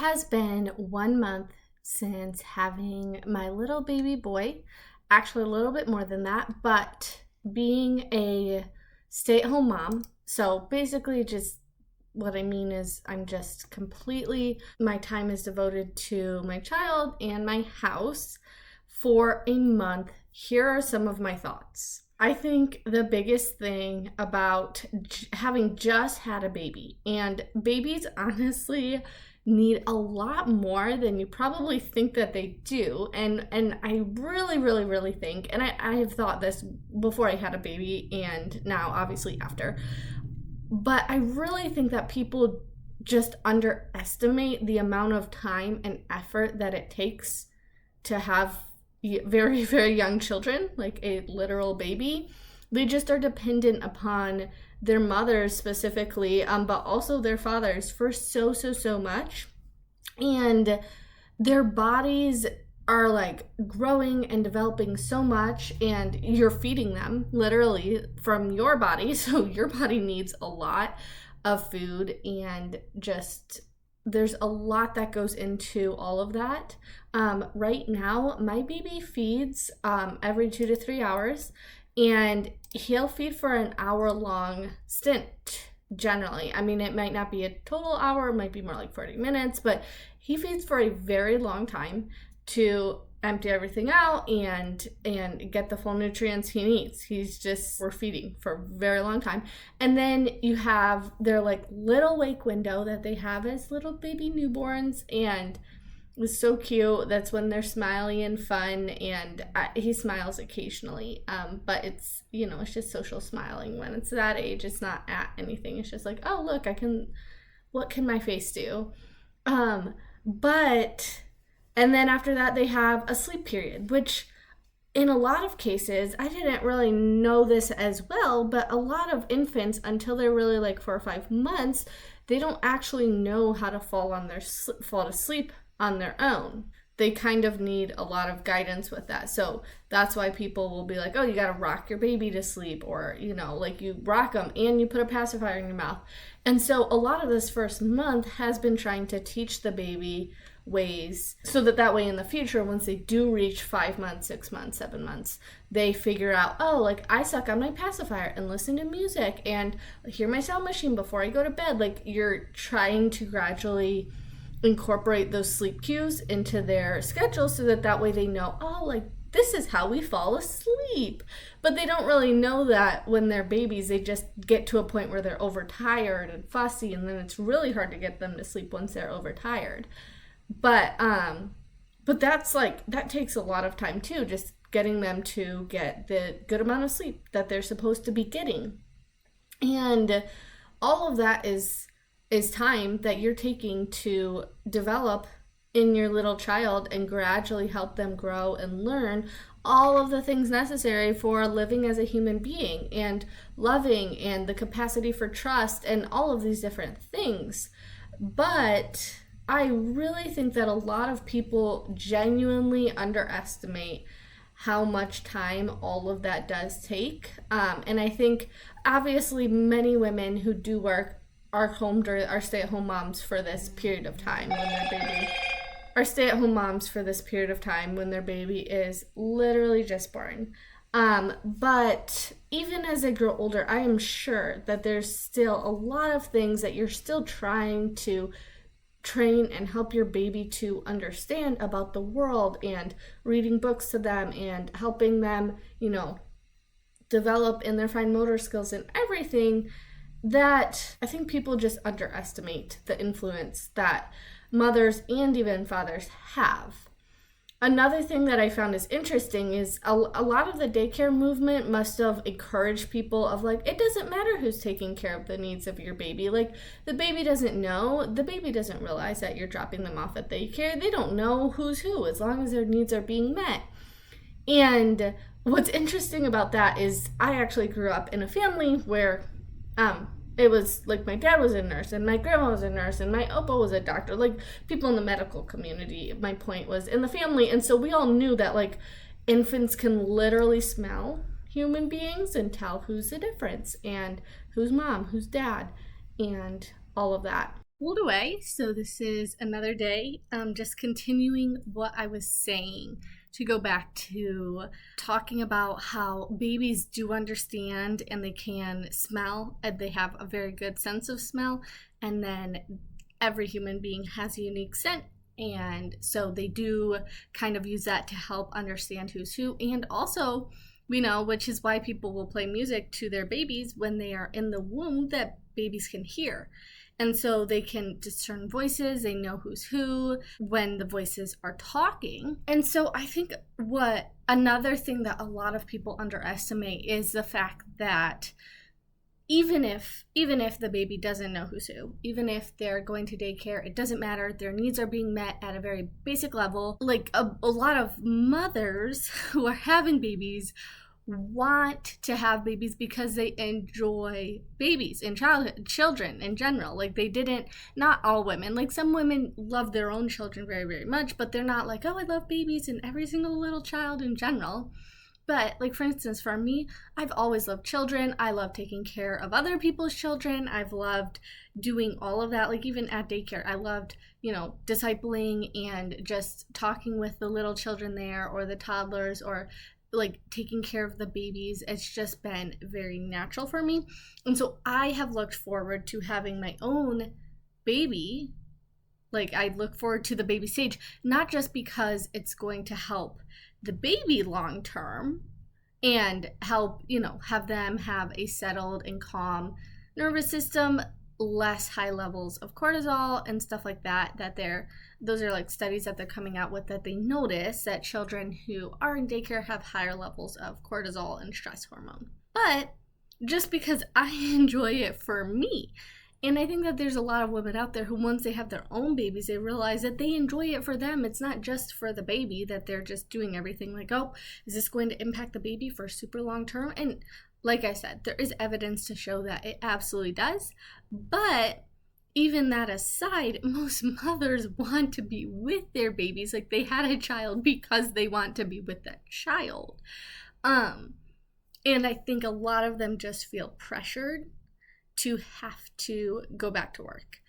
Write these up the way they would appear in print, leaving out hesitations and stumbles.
has been 1 month since having my little baby boy, actually a little bit more than that, but being a stay-at-home mom. So basically just what I mean is I'm just completely, my time is devoted to my child and my house for a month. Here are some of my thoughts. I think the biggest thing about having just had a baby, and babies honestly need a lot more than you probably think that they do. And I really think, and I have thought this before I had a baby and now obviously after, but I really think that people just underestimate the amount of time and effort that it takes to have very young children, like a literal baby. They just are dependent upon their mothers specifically, but also their fathers for so much. And their bodies are like growing and developing so much, and you're feeding them literally from your body. So your body needs a lot of food, and just there's a lot that goes into all of that. Right now, my baby feeds every 2 to 3 hours, and he'll feed for an hour-long stint generally. I mean, it might not be a total hour, it might be more like 40 minutes, but he feeds for a very long time to empty everything out and get the full nutrients he needs. We're feeding for a very long time. And then you have their like little wake window that they have as little baby newborns, and it's so cute. That's when they're smiley and fun, and he smiles occasionally, but it's, it's just social smiling. When it's that age, it's not at anything. It's just like, oh look, what can my face do? And then after that, they have a sleep period, which in a lot of cases, I didn't really know this as well, but a lot of infants, until they're really like 4 or 5 months, they don't actually know how to fall to sleep on their own. They kind of need a lot of guidance with that. So that's why people will be like, oh, you got to rock your baby to sleep, or, like you rock them and you put a pacifier in your mouth. And so a lot of this first month has been trying to teach the baby ways so that way in the future, once they do reach 5 months, 6 months, 7 months, they figure out, oh, like I suck on my pacifier and listen to music and hear my sound machine before I go to bed. Like you're trying to gradually incorporate those sleep cues into their schedule so that way they know, oh, like this is how we fall asleep. But they don't really know that when they're babies. They just get to a point where they're overtired and fussy, and then it's really hard to get them to sleep once they're overtired. But that takes a lot of time too, just getting them to get the good amount of sleep that they're supposed to be getting. And all of that is time that you're taking to develop in your little child and gradually help them grow and learn all of the things necessary for living as a human being and loving, and the capacity for trust and all of these different things. But I really think that a lot of people genuinely underestimate how much time all of that does take. And I think obviously many women who do work are stay-at-home moms for this period of time when their baby is literally just born. But even as they grow older, I am sure that there's still a lot of things that you're still trying to train and help your baby to understand about the world, and reading books to them and helping them, develop in their fine motor skills and everything, that I think people just underestimate the influence that mothers and even fathers have. Another thing that I found is interesting is a lot of the daycare movement must have encouraged people of like, it doesn't matter who's taking care of the needs of your baby. Like the baby doesn't realize that you're dropping them off at daycare. They don't know who's who as long as their needs are being met. And what's interesting about that is I actually grew up in a family where it was like my dad was a nurse and my grandma was a nurse and my opa was a doctor, like people in the medical community, my point was, in the family. And so we all knew that like infants can literally smell human beings and tell who's the difference and who's mom, who's dad, and all of that. pulled away. So this is another day. Just continuing what I was saying, to go back to talking about how babies do understand and they can smell, and they have a very good sense of smell, and then every human being has a unique scent. And so they do kind of use that to help understand who's who. And also, we know, which is why people will play music to their babies when they are in the womb, that babies can hear. And so they can discern voices, they know who's who when the voices are talking. And so I think what another thing that a lot of people underestimate is the fact that even if the baby doesn't know who's who, even if they're going to daycare, it doesn't matter. Their needs are being met at a very basic level. Like a lot of mothers who are having babies want to have babies because they enjoy babies and children in general. Like not all women, like some women love their own children very, very much, but they're not like, oh, I love babies and every single little child in general. But like, for instance, for me, I've always loved children. I love taking care of other people's children. I've loved doing all of that. Like even at daycare, I loved, discipling and just talking with the little children there, or the toddlers, or like taking care of the babies. It's just been very natural for me. And so I have looked forward to having my own baby. Like I look forward to the baby stage, not just because it's going to help the baby long term and help, have them have a settled and calm nervous system, less high levels of cortisol and stuff like that, those are like studies that they're coming out with, that they notice that children who are in daycare have higher levels of cortisol and stress hormone. But just because I enjoy it for me. And I think that there's a lot of women out there who, once they have their own babies, they realize that they enjoy it for them. It's not just for the baby, that they're just doing everything like, oh, is this going to impact the baby for super long term? And like I said, there is evidence to show that it absolutely does. But even that aside, most mothers want to be with their babies. Like they had a child because they want to be with that child. And I think a lot of them just feel pressured to have to go back to work,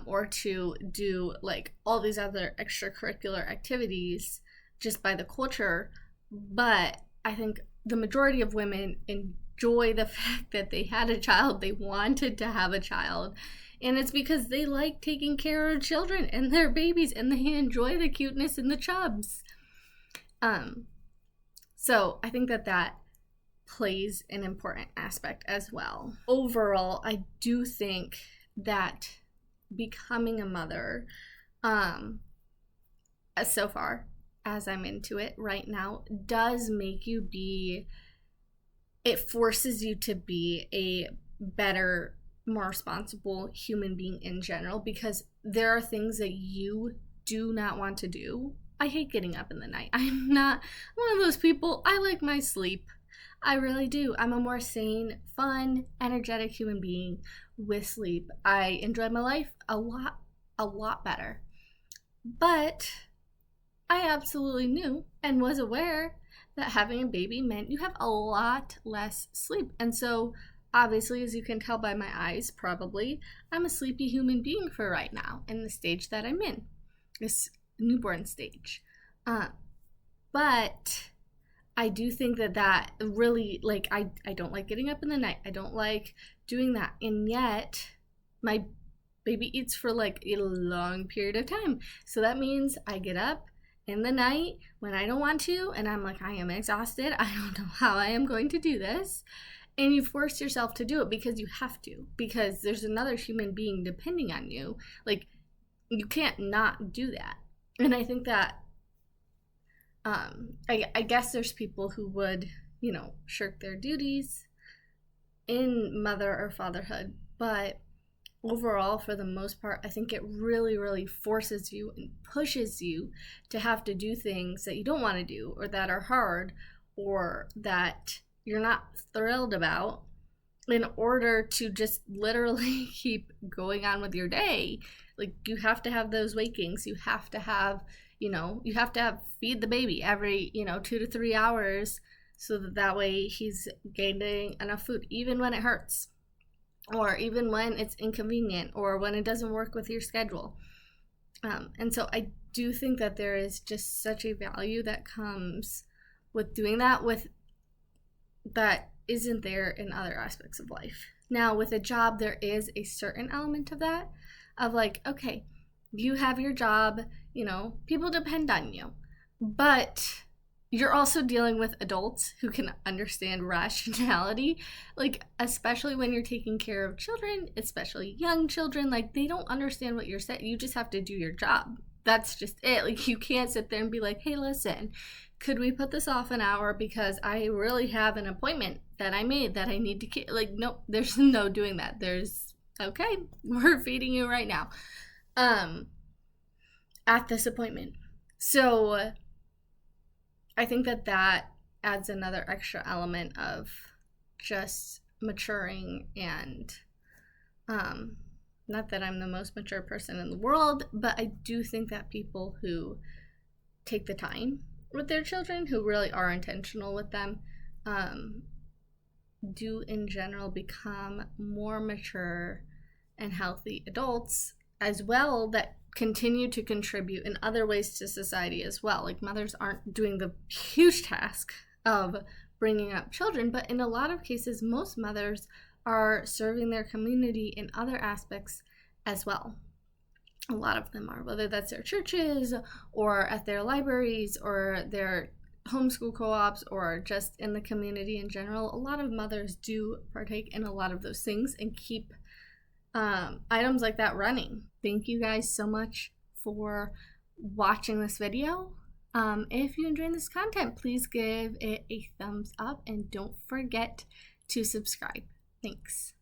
or to do like all these other extracurricular activities just by the culture. But I think the majority of women enjoy the fact that they had a child, they wanted to have a child, and it's because they like taking care of children and their babies, and they enjoy the cuteness and the chubs. So I think that plays an important aspect as well. Overall, I do think that becoming a mother, so far as I'm into it right now, does make you it forces you to be a better, more responsible human being in general, because there are things that you do not want to do. I hate getting up in the night. I'm not one of those people. I like my sleep. I really do. I'm a more sane, fun, energetic human being with sleep. I enjoy my life a lot better. But I absolutely knew and was aware that having a baby meant you have a lot less sleep. And so, obviously, as you can tell by my eyes, probably, I'm a sleepy human being for right now in the stage that I'm in, this newborn stage. But I do think that really, like, I don't like getting up in the night. I don't like doing that. And yet, my baby eats for like a long period of time. So that means I get up in the night when I don't want to, and I'm like, I am exhausted. I don't know how I am going to do this. And you force yourself to do it because you have to, because there's another human being depending on you. Like, you can't not do that. And I think that I guess there's people who would, shirk their duties in mother or fatherhood, but overall, for the most part, I think it really, really forces you and pushes you to have to do things that you don't want to do, or that are hard, or that you're not thrilled about, in order to just literally keep going on with your day. Like, you have to have those wakings. You have to have, feed the baby every, 2 to 3 hours, so that way he's gaining enough food, even when it hurts. or even when it's inconvenient or when it doesn't work with your schedule. And so I do think that there is just such a value that comes with doing that, with that isn't there in other aspects of life. Now, with a job, there is a certain element of that, of like, okay, you have your job, you know, people depend on you, but you're also dealing with adults who can understand rationality, like, especially when you're taking care of children, especially young children. Like, they don't understand what you're saying. You just have to do your job. That's just it. Like, you can't sit there and be like, hey, listen, could we put this off an hour because I really have an appointment that I made that I need to like, nope, there's no doing that. There's, okay, we're feeding you right now at this appointment. So I think that that adds another extra element of just maturing, and not that I'm the most mature person in the world, but I do think that people who take the time with their children, who really are intentional with them, do in general become more mature and healthy adults as well, that continue to contribute in other ways to society as well. Like, mothers aren't doing the huge task of bringing up children, but in a lot of cases, most mothers are serving their community in other aspects as well. A lot of them are, whether that's their churches or at their libraries or their homeschool co-ops or just in the community in general. A lot of mothers do partake in a lot of those things and keep items like that running. Thank you guys so much for watching this video. If you enjoyed this content, please give it a thumbs up and don't forget to subscribe. Thanks.